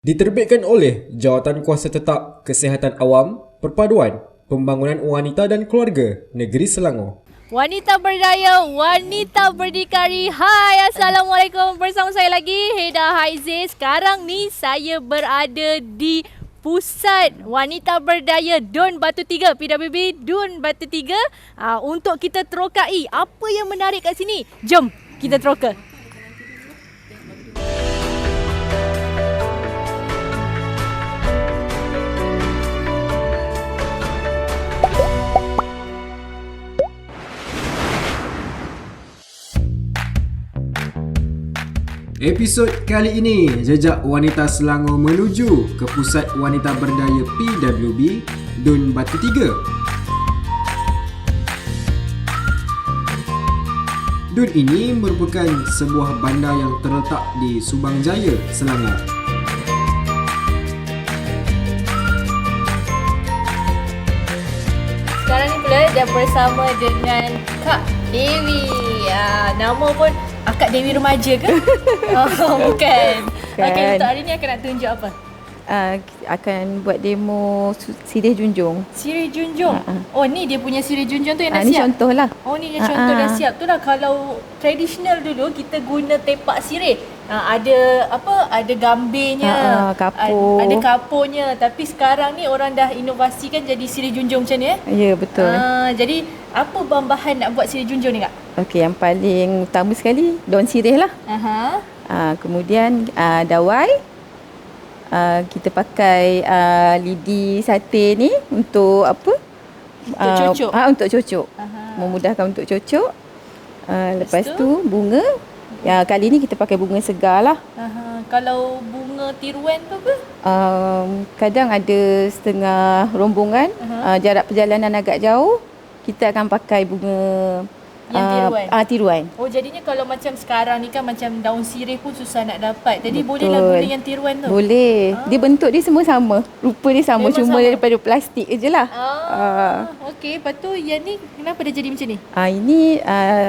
Diterbitkan oleh Jawatan Kuasa Tetap Kesihatan Awam, Perpaduan, Pembangunan Wanita dan Keluarga, Negeri Selangor. Wanita berdaya, wanita berdikari. Hai, Assalamualaikum. Bersama saya lagi, Heda Haize. Sekarang ni saya berada di Pusat Wanita Berdaya Dun Batu Tiga, PWB Dun Batu Tiga, untuk kita terokai apa yang menarik kat sini. Jom kita teroka. Episod kali ini, jejak wanita Selangor menuju ke Pusat Wanita Berdaya PWB Dun Batu Tiga. Dun ini merupakan sebuah bandar yang terletak di Subang Jaya, Selangor. Sekarang ni pula dah bersama dengan Kak Dewi. Nama pun Kak Dewi remaja ke? Oh, bukan. Okey, untuk hari ni akan nak tunjuk apa? Akan buat demo Sirih Junjung. Sirih Junjung. Oh, ni dia punya Sirih Junjung tu yang dah Ni siap. contoh lah. Oh, ni dia contoh dah siap. Tu lah, kalau tradisional dulu kita guna tepak sirih. Ada apa? Ada gambirnya. Kapur. Ada kapurnya. Tapi sekarang ni orang dah inovasikan jadi Sirih Junjung macam ni Ya, betul. Jadi apa bahan nak buat Sirih Junjung ni, Kak? Okey, yang paling utama sekali daun sirih lah. Kemudian dawai. Kita pakai lidi sate ni untuk apa? Untuk cocok. Untuk cocok. Memudahkan untuk cocok. Lepas tu bunga. Ya, kali ni kita pakai bunga segar lah. Kalau bunga tiruan tu apa? Kadang ada setengah rombongan. Jarak perjalanan agak jauh. Kita akan pakai bunga yang tiruan. Tiruan. Oh, jadinya kalau macam sekarang ni kan macam daun sirih pun susah nak dapat. Jadi Betul. bolehlah guna yang tiruan tu. Boleh. Dia bentuk dia semua sama. Rupa dia sama. Memang Cuma sama. daripada plastik je lah. Okey. Lepas tu yang ni kenapa dia jadi macam ni? Ini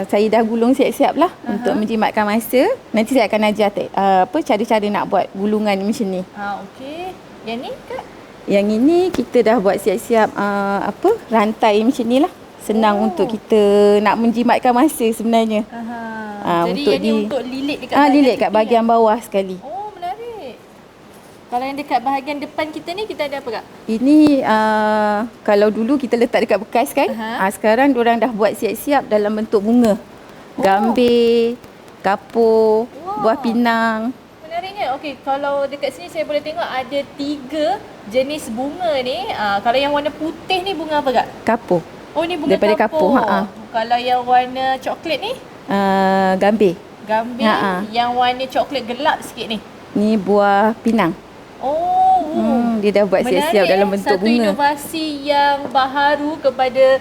saya dah gulung siap-siap lah untuk menjimatkan masa. Nanti saya akan ajar cara-cara nak buat gulungan macam ni. Okey. Yang ni, Kak? Yang ini kita dah buat siap-siap rantai macam ni lah. Senang untuk kita nak menjimatkan masa sebenarnya. Jadi yang ni untuk lilit dekat lilit kat tepi bahagian bawah sekali. Oh, menarik. Kalau yang dekat bahagian depan kita ni, kita ada apa, Kak? Ini kalau dulu kita letak dekat bekas kan. Sekarang diorang dah buat siap-siap dalam bentuk bunga. Gambir, kapur, buah pinang. Menariknya. Okey, kalau dekat sini saya boleh tengok ada 3 jenis bunga ni. Kalau yang warna putih ni bunga apa, Kak? Kapur. Oh, ni bunga Daripada kapur. kapur, Kalau yang warna coklat ni? Gambir. Gambir. Yang warna coklat gelap sikit ni? Ni buah pinang. Oh. Dia dah buat siap-siap dalam bentuk Satu bunga. inovasi yang baharu kepada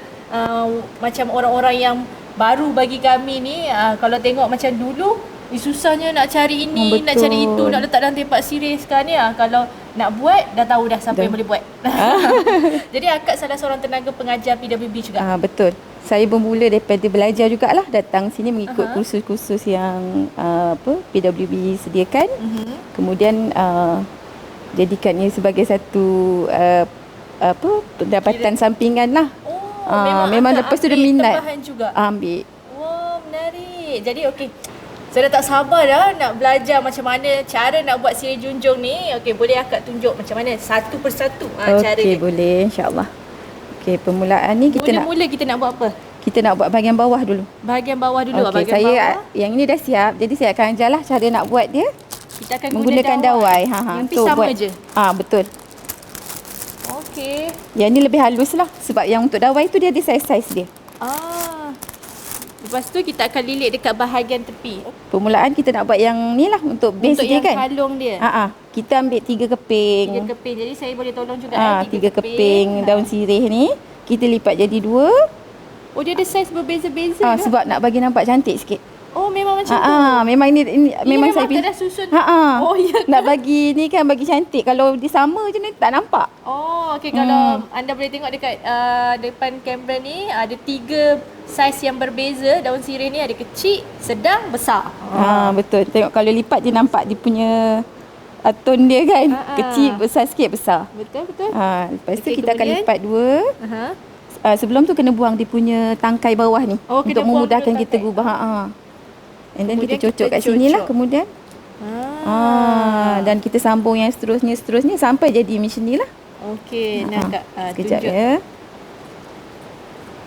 macam orang-orang yang baru bagi kami ni. Kalau tengok macam dulu, susahnya nak cari ini, nak cari itu, nak letak dalam tempat sirih. Sekarang ni kalau nak buat, dah tahu dah siapa yang boleh buat. Jadi akak salah seorang tenaga pengajar PWB juga. Betul. Saya bermula daripada belajar jugalah, datang sini mengikut kursus-kursus yang PWB sediakan. Kemudian jadikannya sebagai satu pendapatan sampingan lah. Memang lepas tu dia minat. Tambahan juga. Ambil. Wah, menarik. Jadi okey. Saya dah tak sabar dah nak belajar macam mana cara nak buat sirih junjung ni. Okey, boleh akak tunjuk macam mana satu persatu cara dia? Okey, boleh, insya-Allah. Okey, permulaan ni Mula-mula kita nak buat apa? kita nak buat bahagian bawah dulu. Bahagian bawah dulu. Okey, Bahagian bawah. yang ini dah siap. Jadi saya akan ajarlah cara nak buat dia. Kita akan menggunakan guna dawai. Yang tu sama je. Betul. Okey. Yang ni lebih halus lah. Sebab yang untuk dawai tu dia ada saiz-saiz dia. Lepas tu kita akan lilit dekat bahagian tepi. Permulaan kita nak buat yang ni lah untuk base Untuk dia yang kan. kalung dia. Kita ambil 3 keping. 3 keping. Jadi saya boleh tolong juga. 3 keping daun sirih ni. Kita lipat jadi 2. Oh, dia ada saiz berbeza-beza ke? Sebab nak bagi nampak cantik sikit. Oh, memang macam tu. Memang ini memang saya pilih. Dah susun. Oh, ya. Nak bagi ni kan bagi cantik. Kalau dia sama je ni tak nampak. Oh, okey. Kalau anda boleh tengok dekat depan kamera ni, ada 3 saiz yang berbeza. Daun sirih ni ada kecil, sedang, besar. Betul. Tengok kalau lipat je nampak dia punya tone dia kan. Ah. Kecil, besar sikit, besar. Betul, betul. Lepas tu Okey, kita akan kemudian? lipat dua. Aha. Sebelum tu kena buang dia punya tangkai bawah ni. Oh, kena untuk buang memudahkan dulu kita tangkai. gubah. And then Kemudian kita cocok kita kat sini lah. cocok. Kemudian dan kita sambung yang seterusnya sampai jadi macam ni lah. Okey, nak Kak Sekejap tunjuk. ya.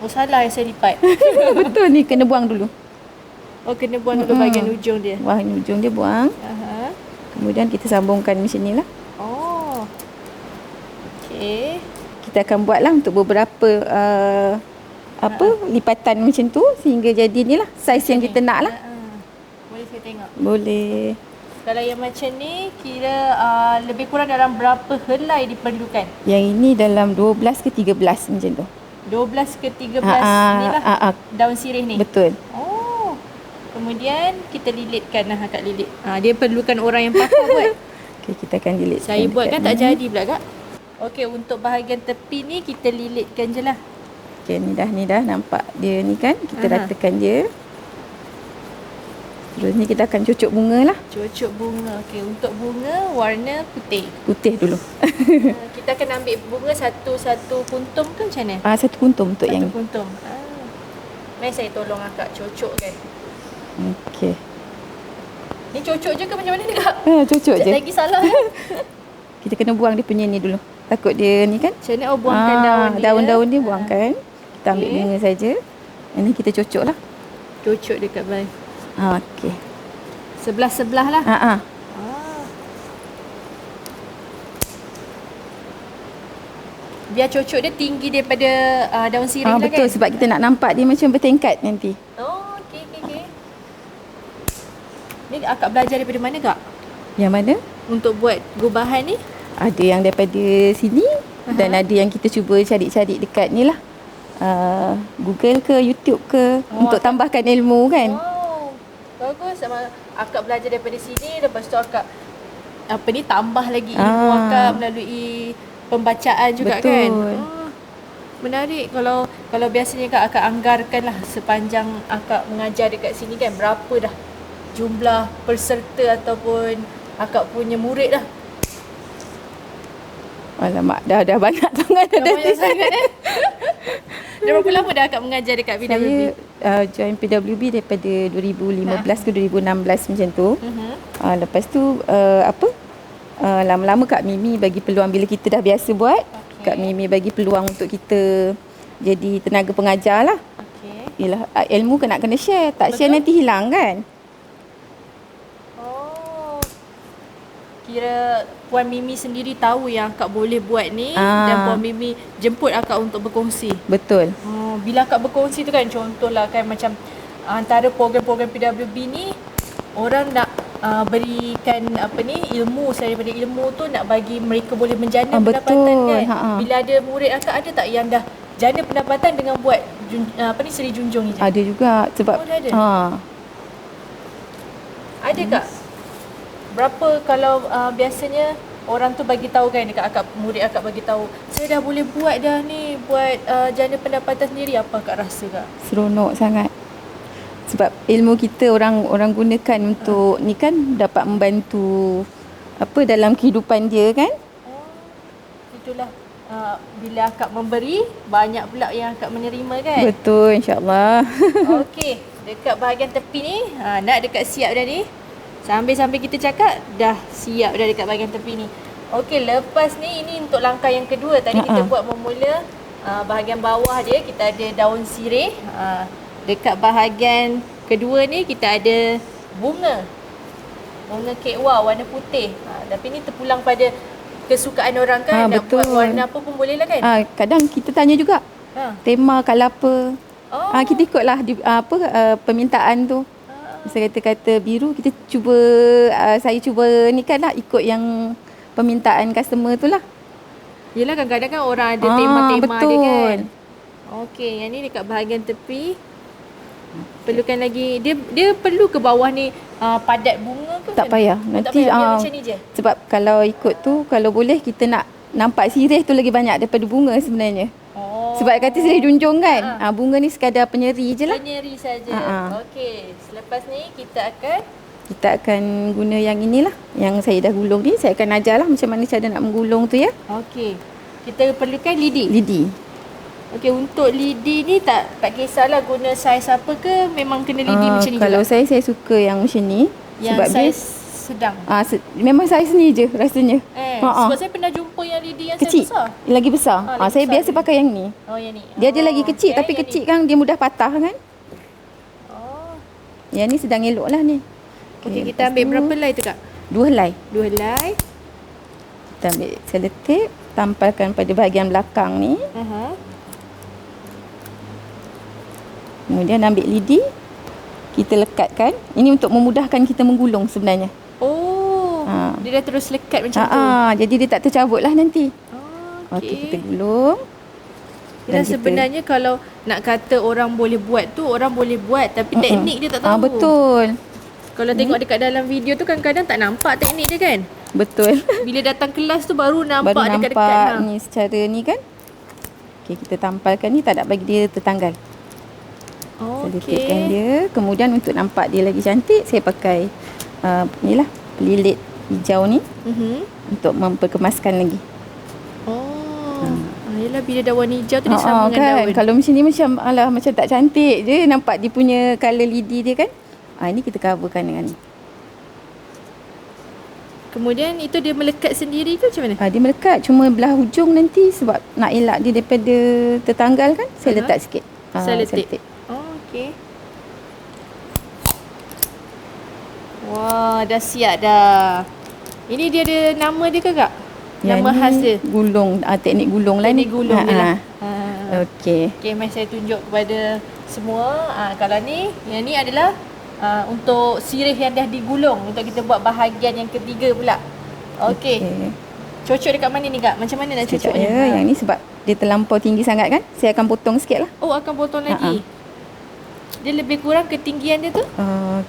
Oh, salah yang saya lipat. Betul ni, kena buang dulu. Oh, kena buang dulu bahagian ujung dia. Wah, ni ujung dia buang. Aha. Kemudian kita sambungkan macam ni lah. Oh. Okey. Kita akan buat lah untuk beberapa lipatan macam tu sehingga jadi ni lah saiz yang kita nak lah. Boleh saya tengok. Boleh. Kalau yang macam ni kira lebih kurang dalam berapa helai diperlukan? Yang ini dalam 12 ke 13 macam tu. 12 ke 13 ni lah daun sirih ni. Betul. Oh. Kemudian kita lilitkan lah Kak lilit. Dia perlukan orang yang pakar buat. Okey, kita akan lilit. Saya buat kan tak jadi pula Kak. Okey, untuk bahagian tepi ni kita lilitkan je lah. Okey, ni dah nampak dia ni kan. Kita ratakan dia. Terus ni kita akan cucuk bunga lah. Cucuk bunga. Okey, untuk bunga warna putih. Putih dulu. Kita akan ambil bunga satu-satu kuntum ke macam mana? Satu kuntum untuk Satu yang kuntum. Mari saya tolong akak cocok kan. okey. Ni cocok je ke macam mana ni Kak? Cucuk je. Lagi salah. Kita kena buang dia punya ni dulu. Takut dia ni kan. Macam mana? Oh, buangkan daun dia. Daun-daun dia buangkan. Kita ambil Okey. bunga saja. Ini kita cocok lah. Cocok dekat baik. Okey. Sebelah-sebelah lah. Biar cocok dia tinggi daripada daun sirih lah betul, kan? sebab kita nak nampak dia macam bertingkat nanti. Oh, okey. Ni akak belajar daripada mana Kak? Yang mana? Untuk buat gubahan ni? Ada yang daripada sini dan ada yang kita cuba cari-cari dekat ni lah. Google ke YouTube ke untuk tambahkan ilmu kan. Oh, bagus. Sama akak belajar daripada sini, lepas tu akak tambah lagi ilmu akak melalui pembacaan juga. Betul. Kan. Menarik. Kalau biasanya akak anggarkan lah sepanjang akak mengajar dekat sini kan, berapa dah jumlah peserta ataupun akak punya murid dah? Alamak, dah banyak sangat. Dah banyak sangat Dah berapa lama dah akak mengajar dekat PWB? Saya join PWB daripada 2015 ke 2016 macam tu. Lepas tu lama-lama Kak Mimi bagi peluang bila kita dah biasa buat. Kak Mimi bagi peluang untuk kita jadi tenaga pengajar lah. Yelah, ilmu kena share. Tak share nanti hilang kan. Kira Puan Mimi sendiri tahu yang akak boleh buat ni dan Puan Mimi jemput akak untuk berkongsi. Betul. Bila akak berkongsi tu kan, contohlah kan macam antara program-program PWB ni orang nak berikan ilmu, daripada ilmu tu nak bagi mereka boleh menjana pendapatan kan. Bila ada murid akak, ada tak yang dah jana pendapatan dengan buat Seri Junjung ni je? Ada juga sebab ada. Ada Kak? Berapa kalau biasanya orang tu bagi tahu kan dekat akak, murid akak bagi tahu, saya dah boleh buat dah ni, buat jana pendapatan sendiri, apa akak rasa Kak? Seronok sangat. Sebab ilmu kita orang gunakan untuk ni kan, dapat membantu dalam kehidupan dia kan. Itulah bila akak memberi, banyak pula yang akak menerima kan. Betul, insyaAllah. Okey, dekat bahagian tepi ni nak dekat siap dah ni. Sambil-sambil kita cakap, dah siap dah dekat bahagian tepi ni. Okey, lepas ni ini untuk langkah yang kedua. Tadi kita buat memula bahagian bawah dia, kita ada daun sirih. Dekat bahagian kedua ni kita ada bunga. Bunga kekwa warna putih. Tapi ni terpulang pada kesukaan orang kan. Nak buat warna apa pun boleh lah kan. Kadang kita tanya juga tema colour apa. Kita ikutlah permintaan tu. Misalnya kata biru, kita cuba saya cuba ni kan lah, ikut yang permintaan customer tu lah. Yelah, kadang-kadang kan orang ada tema-tema dia kan. Okey, yang ni dekat bahagian tepi. Perlukan lagi, dia perlu ke bawah ni padat bunga ke? Tak payah. Nanti macam ni je. Sebab kalau ikut tu, kalau boleh kita nak nampak sirih tu lagi banyak daripada bunga sebenarnya. Sebab kata sirih junjung kan. Bunga ni sekadar penyeri je lah. Penyeri saja. Okey, selepas ni kita akan kita akan guna yang inilah, yang saya dah gulung ni. Saya akan ajarlah macam mana cara nak menggulung tu ya. Okey. Kita perlukan lidi. Lidi. Okey, untuk lidi ni tak kisahlah guna saiz apa ke, memang kena lidi macam ni kalau juga? saya suka yang macam ni. Yang sebab saiz dia sedang. Memang saiz ni je rasanya. Sebab saya pernah jumpa yang lidi yang Kecil. saiz besar. Lagi besar. Lagi Saya besar biasa lagi. pakai yang ni. Oh, yang ni. Dia ada lagi kecil, tapi yang kecil ni. kan dia mudah patah kan. Oh. Yang ni sedang elok lah ni. Okey, kita ambil berapa helai tu Kak? 2 helai. 2 helai. Kita ambil selotip, tampalkan pada bahagian belakang ni. Kemudian ambil lidi, kita lekatkan. Ini untuk memudahkan kita menggulung sebenarnya. Oh. Dia dah terus lekat macam tu. Jadi dia tak tercabut lah nanti. Okey. Kita gulung. Dan sebenarnya kalau nak kata orang boleh buat tu, orang boleh buat, tapi teknik dia tak tahu. Betul. Kalau tengok dekat dalam video tu kadang-kadang tak nampak teknik dia kan. Betul. Bila datang kelas tu baru nampak Baru dekat-dekat. nampak ni secara ni kan. Okey, kita tampalkan ni, tak nak bagi dia tertanggal. Selotipkan dia. Kemudian untuk nampak dia lagi cantik, saya pakai ni lah, pelilit hijau ni untuk memperkemaskan lagi. Yelah, bila dah warna hijau tu dia sama dengan kan? daun. Kalau macam ni macam tak cantik je nampak dia punya colour lidi dia kan. Ini kita coverkan dengan ni. Kemudian itu dia melekat sendiri ke macam mana? Dia melekat, cuma belah hujung nanti sebab nak elak dia daripada tertanggal kan, saya letak sikit. Selotip. Okey. Wah, dah siap dah. Ini dia ada nama dia ke Kak? Nama khas dia? Gulung, teknik gulung lah ni. Teknik gulung dia lah. Okey. Okey, mari saya tunjuk kepada semua. Kalau ni, yang ni adalah untuk sirih yang dah digulung, untuk kita buat bahagian yang ketiga pula. Okey. Cocok dekat mana ni Kak? Macam mana nak cocoknya? Yang ni sebab dia terlampau tinggi sangat kan, saya akan potong sikit lah. Oh, akan potong lagi. Dia lebih kurang ketinggian dia tu?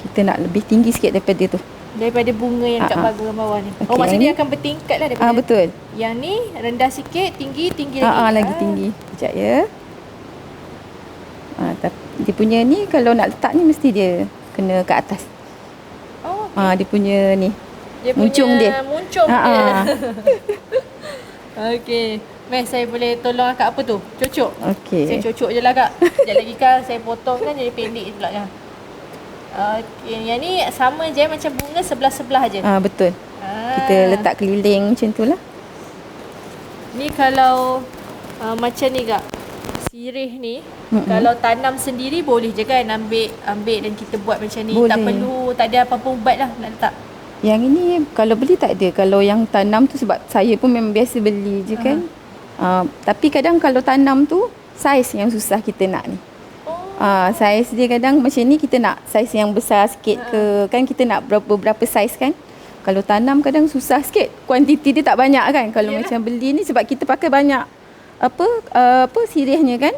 Kita nak lebih tinggi sikit daripada tu. Daripada bunga yang dekat bahagian bawah ni. Okey, maksudnya dia akan bertingkat lah daripada. Betul. Yang ni rendah sikit, tinggi lagi. Lagi tinggi. Sekejap ya. Dia punya ni kalau nak letak ni mesti dia kena ke atas. Dia punya ni. Muncung dia. Muncung dia. Okey. Mas, saya boleh tolong akak apa tu? Cocok? Okey. Saya cocok je lah Kak. Sekejap lagi kan saya potong kan jadi pendek pula kan. Okey. Yang ni sama je macam bunga sebelah-sebelah je. Betul. Kita letak keliling macam tu lah. Ni kalau macam ni Kak, sirih ni, kalau tanam sendiri boleh je kan, ambil dan kita buat macam ni. Boleh. Tak perlu, tak ada apa-apa ubat lah nak letak. Yang ini kalau beli tak ada. Kalau yang tanam tu sebab saya pun memang biasa beli je kan. Tapi kadang kalau tanam tu saiz yang susah kita nak ni. Saiz dia kadang macam ni kita nak saiz yang besar sikit ke, kan kita nak berapa saiz kan. Kalau tanam kadang susah sikit, kuantiti dia tak banyak kan. Kalau macam beli ni sebab kita pakai banyak apa sirihnya kan.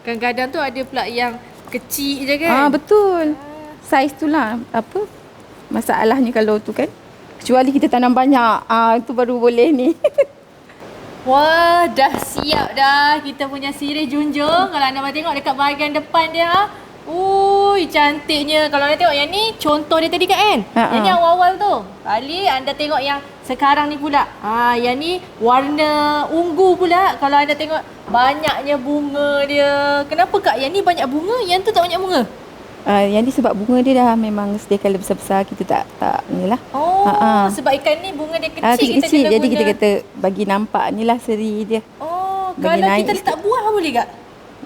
Kadang-kadang tu ada pula yang kecil je kan. Betul. Saiz tu lah apa masalahnya kalau tu kan. Kecuali kita tanam banyak, tu baru boleh ni. Wah, dah siap dah kita punya sirih junjung. Kalau anda tengok dekat bahagian depan dia, ui, cantiknya. Kalau anda tengok yang ni, contoh dia tadi kan? Yang ni awal-awal tu. Kali anda tengok yang sekarang ni pula. Yang ni warna ungu pula. Kalau anda tengok banyaknya bunga dia. Kenapa Kak? Yang ni banyak bunga, yang tu tak banyak bunga? Yang ni sebab bunga dia dah memang sedia kala besar-besar, kita tak ni lah. Sebab ikan ni bunga dia kecil, kecil jadi kita kata bagi nampak ni lah seri dia. Kalau kita letak buah boleh tak?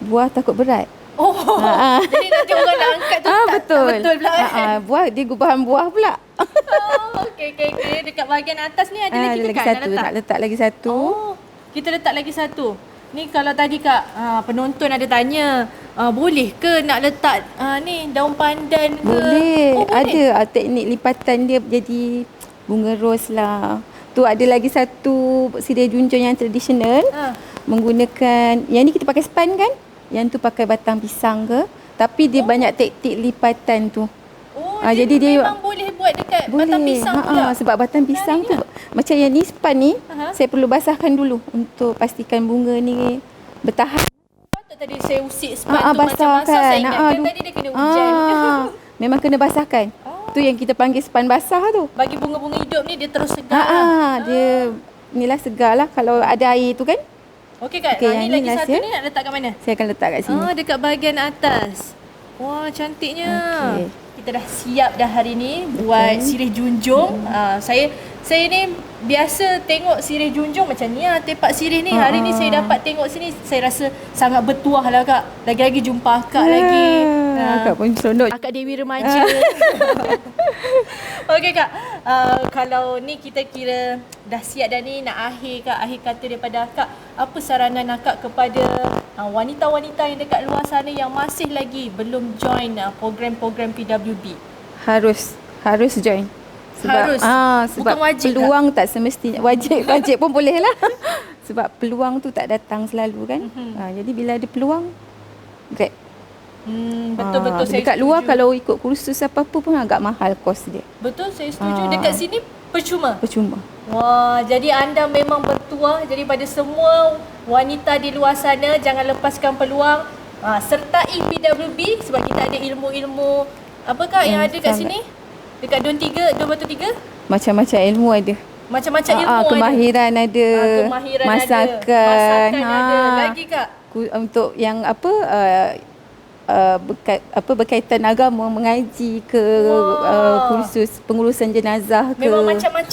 Buah takut berat. Jadi nanti orang nak angkat tu betul. tak betul pula kan? Buah dia gubahan buah pula. Okey. Dekat bahagian atas ni ada lagi lagi Kak? satu, nak letak lagi satu. Kita letak lagi satu. Ni kalau tadi Kak, penonton ada tanya, boleh ke nak letak ni daun pandan ke? Boleh. Ada teknik lipatan dia jadi bunga ros lah. Tu ada lagi satu sirih junjung yang tradisional. Menggunakan, yang ni kita pakai span kan? Yang tu pakai batang pisang ke? Tapi dia banyak teknik lipatan tu. Jadi dia memang boleh buat dekat batang pisang pula. Sebab batang pisang tu macam yang ni span ni, saya perlu basahkan dulu untuk pastikan bunga ni bertahan. Patut tadi saya usik span tu macam basahkan. basah. Saya ingatkan tadi dia kena hujan. Memang kena basahkan. Tu yang kita panggil sepan basah tu. Bagi bunga-bunga hidup ni dia terus segar lah. Dia inilah segar lah kalau ada air tu kan. Okey Kak, Okey, ni yang lagi ni satu last, ni nak letak kat mana? Saya akan letak kat sini. Dekat bahagian atas. Wah, cantiknya. Okey. Kita dah siap dah hari ni buat sirih junjung. Saya ni biasa tengok sirih junjung macam ni lah, tepak sirih ni. Hari ni saya dapat tengok sini, saya rasa sangat bertuah lah Kak. Lagi-lagi jumpa akak lagi. Akak pun seronok. Akak Dewi remaja. Okey Kak, kalau ni kita kira dah siap dah ni nak akhir Kak, akhir kata daripada akak. Apa saranan akak kepada wanita-wanita yang dekat luar sana yang masih lagi belum join program-program PWB? Harus join. Sebab, sebab bukan wajib peluang tak semestinya wajib pun boleh lah. Sebab peluang tu tak datang selalu kan. Jadi bila ada peluang, grab. Betul-betul saya dekat setuju. luar kalau ikut kursus apa-apa pun agak mahal kos dia. Betul, saya setuju. Dekat sini percuma. Wah, jadi anda memang bertuah. Jadi pada semua wanita di luar sana, jangan lepaskan peluang. Sertai PWB sebab kita ada ilmu-ilmu apa Kak yang ada kat sini? Dekat Don Batu 3? Macam-macam ilmu ada. Macam-macam ilmu kemahiran ada. Kemahiran masakan ada. Lagi Kak? Untuk yang berkaitan agama, mengaji ke, kursus pengurusan jenazah ke. Memang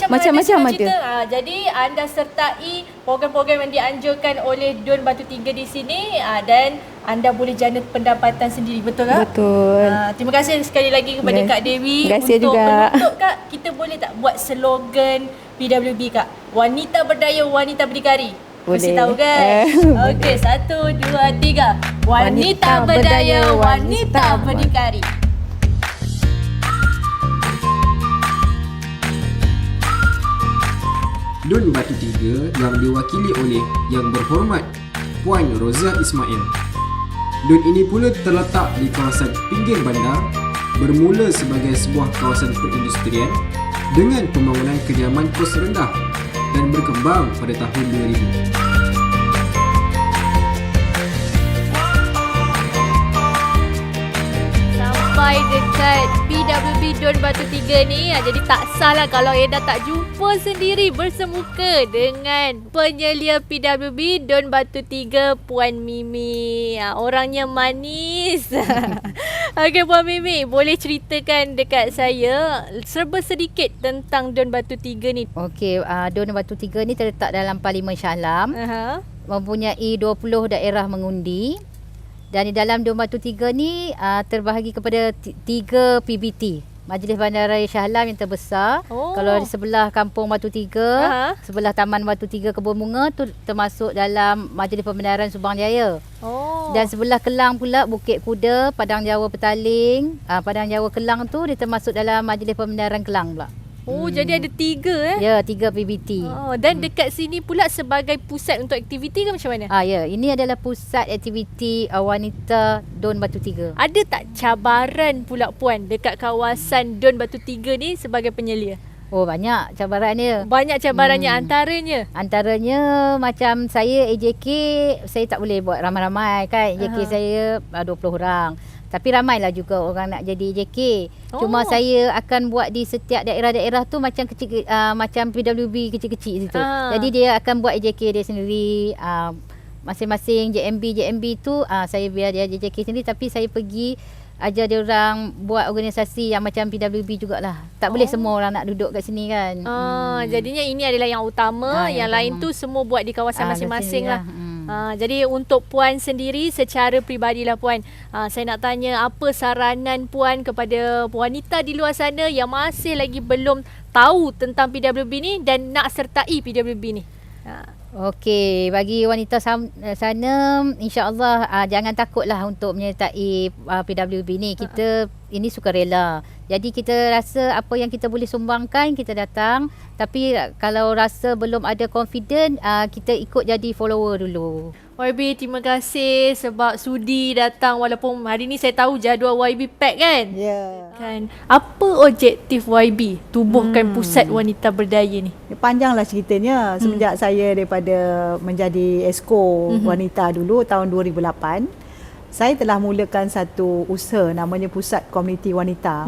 macam-macam ada. Jadi anda sertai program-program yang dianjurkan oleh Don Batu 3 di sini dan anda boleh jana pendapatan sendiri, betul tak? Betul. Terima kasih sekali lagi kepada Kak Dewi. Terima kasih untuk juga. penutup Kak, kita boleh tak buat slogan PWB Kak? Wanita berdaya, wanita berdikari. Mesti Boleh. tahu kan? Okey, 1, 2, 3. Wanita berdaya, wanita berdikari. Don Batu 3 yang diwakili oleh Yang Berhormat Puan Rozah Ismail. Don ini pula terletak di kawasan pinggir bandar, bermula sebagai sebuah kawasan perindustrian dengan pembangunan kediaman kos rendah dan berkembang pada tahun 2000. Sampai dekat PWB Don Batu 3 ni, jadi tak salah kalau Eda tak jumpa sendiri bersemuka dengan penyelia PWB Don Batu 3, Puan Mimi. Orangnya manis. Okey Puan Mimi, boleh ceritakan dekat saya serba sedikit tentang Don Batu 3 ni? Okey, Don Batu 3 ni terletak dalam Parlimen Shah Alam. Mempunyai 20 daerah mengundi. Dan di dalam Don Batu 3 ni terbahagi kepada 3 PBT. Majlis Bandaraya Shah Alam yang terbesar. Kalau di sebelah Kampung Batu 3, sebelah Taman Batu 3 Kebun Bunga tu termasuk dalam Majlis Pembenaran Subang Jaya. Dan sebelah Kelang pula Bukit Kuda, Padang Jawa Petaling, Padang Jawa Kelang tu dia termasuk dalam Majlis Pembenaran Kelang pula. Jadi ada 3 Ya, 3 PBT. Dan dekat sini pula sebagai pusat untuk aktiviti ke macam mana? Ya, ini adalah pusat aktiviti wanita Don Batu 3. Ada tak cabaran pula Puan dekat kawasan Don Batu 3 ni sebagai penyelia? Banyak cabaran dia. Banyak cabarannya, Antaranya macam saya AJK, saya tak boleh buat ramai-ramai kan. AJK saya 20 orang. Tapi ramailah juga orang nak jadi AJK. Cuma saya akan buat di setiap daerah-daerah tu macam kecil, macam PWB kecil-kecil situ. Jadi dia akan buat AJK dia sendiri. Masing-masing JMB tu saya biar dia AJK sendiri, tapi saya pergi ajar dia orang buat organisasi yang macam PWB jugalah. Tak boleh semua orang nak duduk kat sini kan. Jadinya ini adalah yang utama, yang lain tu semua buat di kawasan masing-masing lah. Jadi untuk Puan sendiri secara peribadi lah Puan, saya nak tanya apa saranan Puan kepada wanita di luar sana yang masih lagi belum tahu tentang PWB ni dan nak sertai PWB ni? Okey, bagi wanita sana insya-Allah jangan takutlah untuk menyertai PWB ni. Kita ini sukarela. Jadi kita rasa apa yang kita boleh sumbangkan kita datang, tapi kalau rasa belum ada confident kita ikut jadi follower dulu. YB, terima kasih sebab sudi datang walaupun hari ni saya tahu jadual YB pack kan? Ya. Kan. Apa objektif YB tubuhkan pusat wanita berdaya ni? Panjanglah ceritanya. Semenjak saya daripada menjadi esko wanita dulu tahun 2008, saya telah mulakan satu usaha namanya Pusat Komuniti Wanita.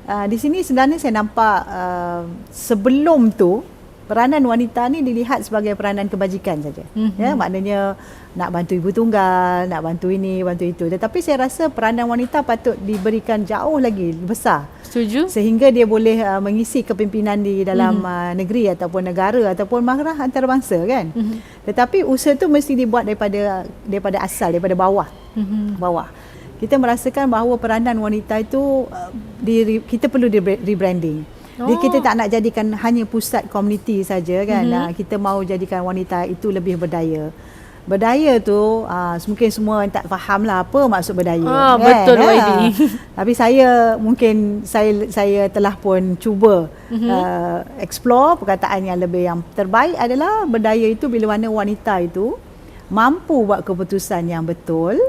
Di sini sebenarnya saya nampak sebelum tu peranan wanita ni dilihat sebagai peranan kebajikan saja. Ya, maknanya nak bantu ibu tunggal, nak bantu ini, bantu itu. Tetapi saya rasa peranan wanita patut diberikan jauh lagi besar. Setuju? Sehingga dia boleh mengisi kepimpinan di dalam negeri ataupun negara ataupun marah antarabangsa kan. Tetapi usaha tu mesti dibuat daripada asal, daripada bawah. Bawah. Kita merasakan bahawa peranan wanita itu kita perlu rebranding. Jadi kita tak nak jadikan hanya pusat komuniti saja kan. Kita mahu jadikan wanita itu lebih berdaya. Berdaya tu mungkin semua tak faham lah apa maksud berdaya. Kan? Betul YB. Tapi saya telah pun cuba explore perkataan yang terbaik adalah berdaya itu bila mana wanita itu mampu buat keputusan yang betul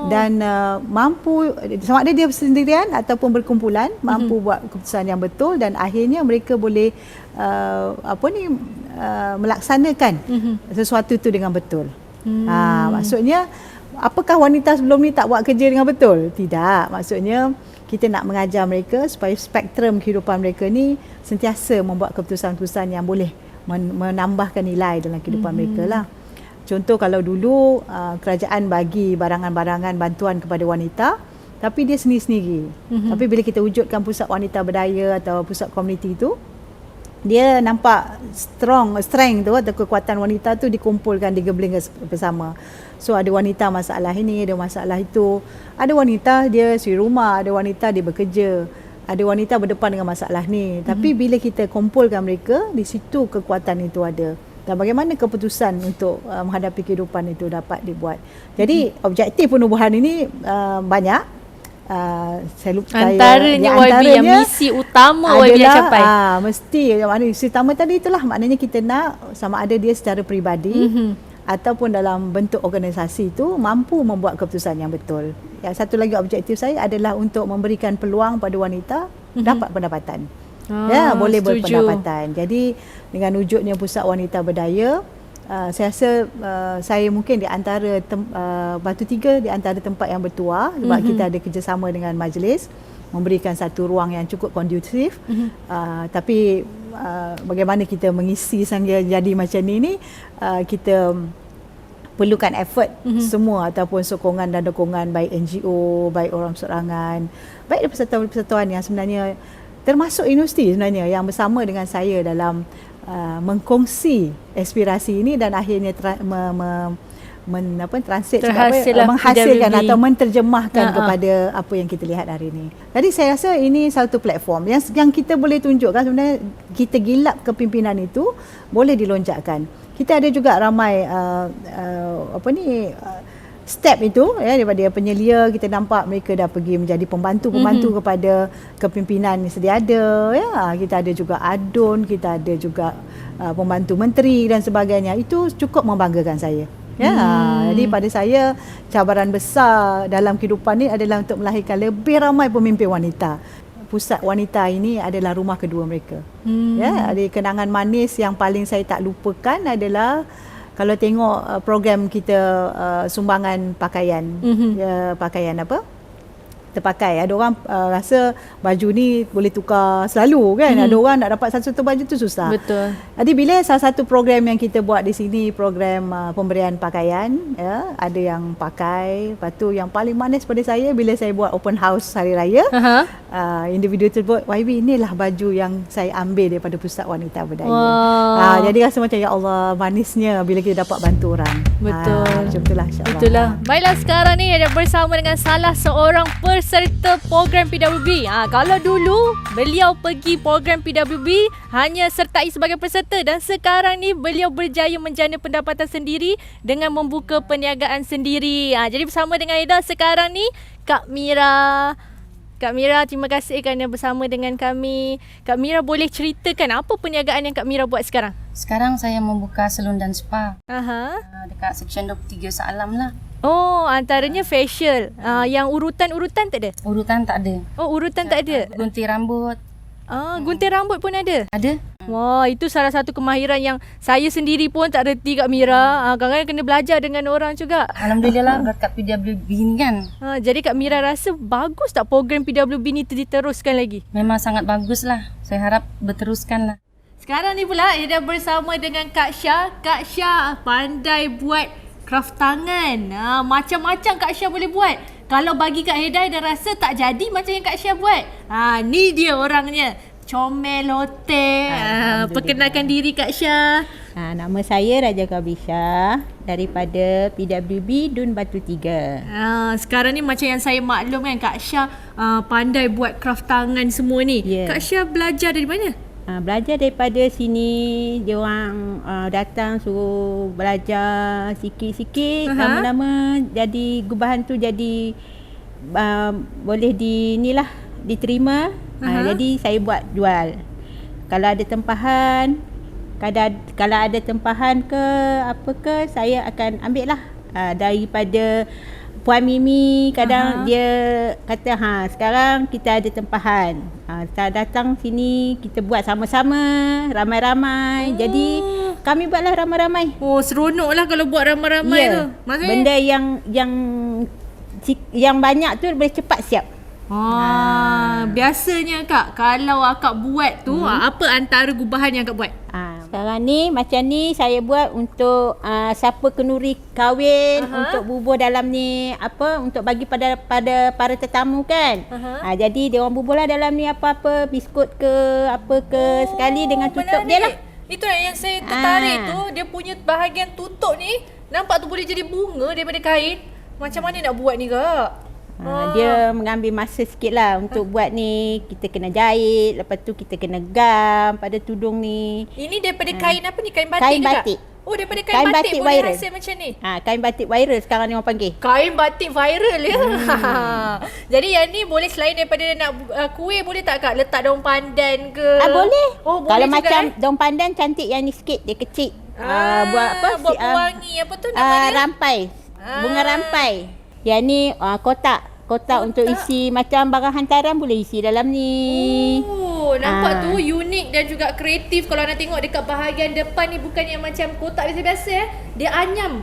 dan mampu sama ada dia sendirian ataupun berkumpulan mampu buat keputusan yang betul dan akhirnya mereka boleh melaksanakan sesuatu itu dengan betul. Maksudnya apakah wanita sebelum ni tak buat kerja dengan betul? Tidak. Maksudnya kita nak mengajar mereka supaya spektrum kehidupan mereka ni sentiasa membuat keputusan-keputusan yang boleh menambahkan nilai dalam kehidupan mereka lah. Contoh kalau dulu kerajaan bagi barangan-barangan bantuan kepada wanita tapi dia sendiri-sendiri. Tapi bila kita wujudkan pusat wanita berdaya atau pusat komuniti itu, dia nampak strength tu atau kekuatan wanita tu dikumpulkan, digebeling bersama. So ada wanita masalah ini, ada masalah itu. Ada wanita dia suri rumah, ada wanita dia bekerja. Ada wanita berdepan dengan masalah ni. Tapi bila kita kumpulkan mereka, di situ kekuatan itu ada. Dan bagaimana keputusan untuk menghadapi kehidupan itu dapat dibuat. Jadi objektif penubuhan ini banyak. Antaranya YB yang misi utama YB nak capai. Mesti misi utama tadi itulah maknanya kita nak sama ada dia secara peribadi ataupun dalam bentuk organisasi itu mampu membuat keputusan yang betul. Yang satu lagi objektif saya adalah untuk memberikan peluang pada wanita dapat pendapatan. Boleh berpendapatan. Jadi dengan wujudnya pusat wanita berdaya, saya rasa saya mungkin di antara Batu Tiga di antara tempat yang bertuah sebab kita ada kerjasama dengan majlis memberikan satu ruang yang cukup kondusif. Tapi bagaimana kita mengisi sehingga jadi macam ni kita perlukan effort semua ataupun sokongan dan dukungan baik NGO, baik orang serangan, baik persatuan-persatuan yang sebenarnya termasuk universiti sebenarnya yang bersama dengan saya dalam mengkongsi aspirasi ini dan akhirnya menghasilkan atau menterjemahkan kepada apa yang kita lihat hari ini. Jadi saya rasa ini satu platform yang kita boleh tunjukkan sebenarnya kita gilap kepimpinan itu boleh dilonjakkan. Kita ada juga ramai step itu daripada penyelia kita nampak mereka dah pergi menjadi pembantu-pembantu kepada kepimpinan yang sedia ada. Kita ada juga adun, kita ada juga pembantu menteri dan sebagainya. Itu cukup membanggakan saya. Jadi pada saya cabaran besar dalam kehidupan ni adalah untuk melahirkan lebih ramai pemimpin wanita. Pusat wanita ini adalah rumah kedua mereka. Ada kenangan manis yang paling saya tak lupakan adalah kalau tengok program kita sumbangan pakaian, pakaian apa? Terpakai. Ada orang rasa baju ni boleh tukar selalu kan. Ada orang nak dapat satu baju tu susah. Betul. Jadi bila salah satu program yang kita buat di sini program pemberian pakaian, ada yang pakai. Lepas tu yang paling manis pada saya bila saya buat open house hari raya, individu tersebut, YB inilah baju yang saya ambil daripada pusat wanita berdaya. Jadi rasa macam ya Allah manisnya bila kita dapat bantu orang. Betul. Macam itulah insya-Allah. Itulah. Baiklah sekarang ni ada bersama dengan salah seorang peserta program PWB. Kalau dulu beliau pergi program PWB hanya sertai sebagai peserta dan sekarang ni beliau berjaya menjana pendapatan sendiri dengan membuka perniagaan sendiri. Jadi bersama dengan Ida sekarang ni Kak Mira. Kak Mira, terima kasih kerana bersama dengan kami. Kak Mira boleh ceritakan apa perniagaan yang Kak Mira buat sekarang? Sekarang saya membuka salon dan spa. Dekat Seksyen 23 Saalam lah. Oh, antaranya facial. Yang urutan-urutan tak ada? Urutan tak ada. Oh, urutan tak ada. Gunting rambut. Gunting rambut pun ada? Ada. Wah, itu salah satu kemahiran yang saya sendiri pun tak reti Kak Mira. Kadang-kadang kena belajar dengan orang juga. Alhamdulillah berkat PWB ni kan. Jadi Kak Mira rasa bagus tak program PWB ni diteruskan lagi? Memang sangat bagus lah. Saya harap berteruskan lah. Sekarang ni pula Eda bersama dengan Kak Syah. Kak Syah pandai buat craft tangan. Macam-macam Kak Syah boleh buat. Kalau bagi Kak Eda rasa tak jadi macam yang Kak Syah buat. Ni dia orangnya. Comel Lote. Perkenalkan diri Kak Syah. Nama saya Raja Kabisha daripada PWB Dun Batu 3. Sekarang ni macam yang saya maklum kan Kak Syah pandai buat craft tangan semua ni. Ya. Kak Syah belajar dari mana? Belajar daripada sini, dia orang datang suruh belajar sikit-sikit. Lama-lama jadi gubahan tu jadi boleh diterima. Jadi saya buat jual. Kalau ada tempahan, kalau ada tempahan ke apa ke, saya akan ambil lah. Daripada Puan Mimi kadang dia kata sekarang kita ada tempahan. Kita datang sini, kita buat sama-sama, ramai-ramai. Jadi kami buatlah ramai-ramai. Seronok lah kalau buat ramai-ramai tu. Maksudnya Benda yang banyak tu boleh cepat siap. Biasanya Kak, kalau akak buat tu apa antara gubahan yang akak buat? Sekarang ni macam ni saya buat untuk siapa kenduri kahwin, untuk bubur dalam ni untuk bagi pada para tetamu kan. Jadi dia orang bubur lah dalam ni apa-apa biskut ke apa ke sekali dengan tutup dia lah. Itu yang saya tertarik tu, dia punya bahagian tutup ni nampak tu boleh jadi bunga daripada kain. Macam mana nak buat ni Kak? Dia mengambil masa sikit lah untuk buat ni. Kita kena jahit, lepas tu kita kena gam pada tudung ni. Ini daripada kain apa ni? Kain batik Kain ke batik. Kak? Oh, daripada kain batik boleh viral. hasil macam ni? Kain batik viral sekarang ni orang panggil. Kain batik viral ya. Jadi yang ni boleh selain daripada nak kuih, boleh tak Kak letak daun pandan ke? Boleh. Boleh Kalau juga, macam daun pandan cantik, yang ni sikit dia kecil. Buat apa? Buat pewangi apa tu nama dia? Rampai. Bunga rampai. Yang ni kotak untuk isi macam barang hantaran, boleh isi dalam ni. Nampak tu unik dan juga kreatif. Kalau nak tengok dekat bahagian depan ni, bukan yang macam kotak biasa-biasa Dia anyam.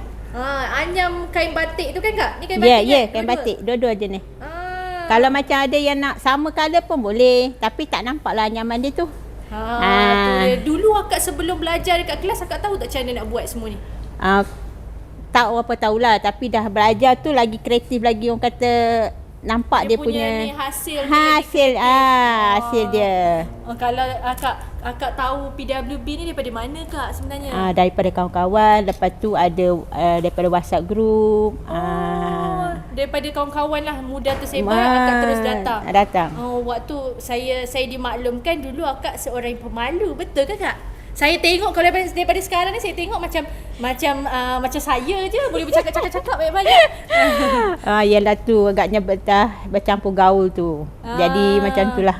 Anyam kain batik tu kan Kak? Ni kain batik kan? Kain batik. Dua-dua jenis. Kalau macam ada yang nak sama colour pun boleh, tapi tak nampak lah anyaman dia tu. Tu dia. Dulu akak sebelum belajar dekat kelas, akak tahu tak macam mana nak buat semua ni? Tak apa tahulah, tapi dah belajar tu lagi kreatif lagi, orang kata nampak dia punya ni hasil hasil dia. Kalau akak tahu PWB ni daripada mana Kak sebenarnya? Daripada kawan-kawan, lepas tu ada daripada WhatsApp group. Daripada kawan-kawan lah muda tersebar, akak terus datang. Waktu saya dimaklumkan dulu akak seorang yang pemalu, betul ke Kak? Saya tengok kalau daripada sekarang ni, saya tengok macam saya je boleh bercakap-cakap banyak-banyak. Yalah tu agaknya bercampur gaul tu. Jadi macam itulah.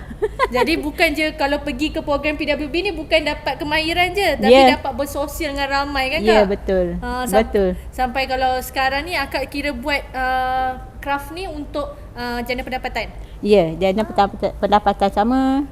Jadi bukan je kalau pergi ke program PWB ni bukan dapat kemahiran je, tapi dapat bersosial dengan ramai kan Kak? Ya, betul. Betul. Sampai kalau sekarang ni akak kira buat craft ni untuk jana pendapatan. Ya, jana pendapatan sama.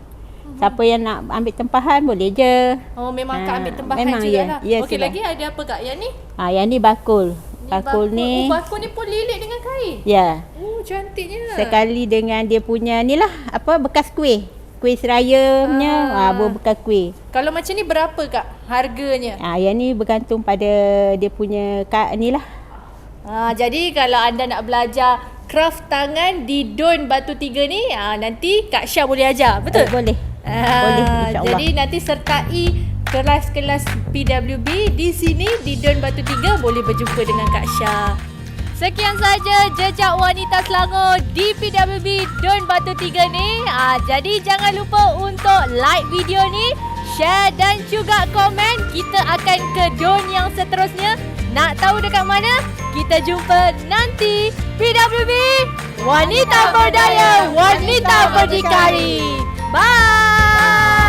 Siapa yang nak ambil tempahan boleh je. Memang akak ambil tempahan memang jugalah. Okey, sudah. lagi ada apa Kak yang ni? Yang ni bakul. Bakul ni. Bakul ni pun lilit dengan kain. Ya. Cantiknya. Sekali dengan dia punya ni lah, bekas kuih. Kuih seraya punya, bekas kuih. Kalau macam ni berapa Kak harganya? Yang ni bergantung pada dia punya ni lah. Jadi kalau anda nak belajar craft tangan di Dun Batu 3 ni, nanti Kak Syah boleh ajar, betul? Boleh. Boleh, insyaAllah. Jadi nanti sertai kelas-kelas PWB di sini di Dun Batu 3, boleh berjumpa dengan Kak Syah. Sekian saja jejak wanita Selangor di PWB Dun Batu 3 ni. Jadi jangan lupa untuk like video ni, share dan juga komen. Kita akan ke Dun yang seterusnya. Nak tahu dekat mana? Kita jumpa nanti. PWB, wanita berdaya, wanita berdikari. Bye.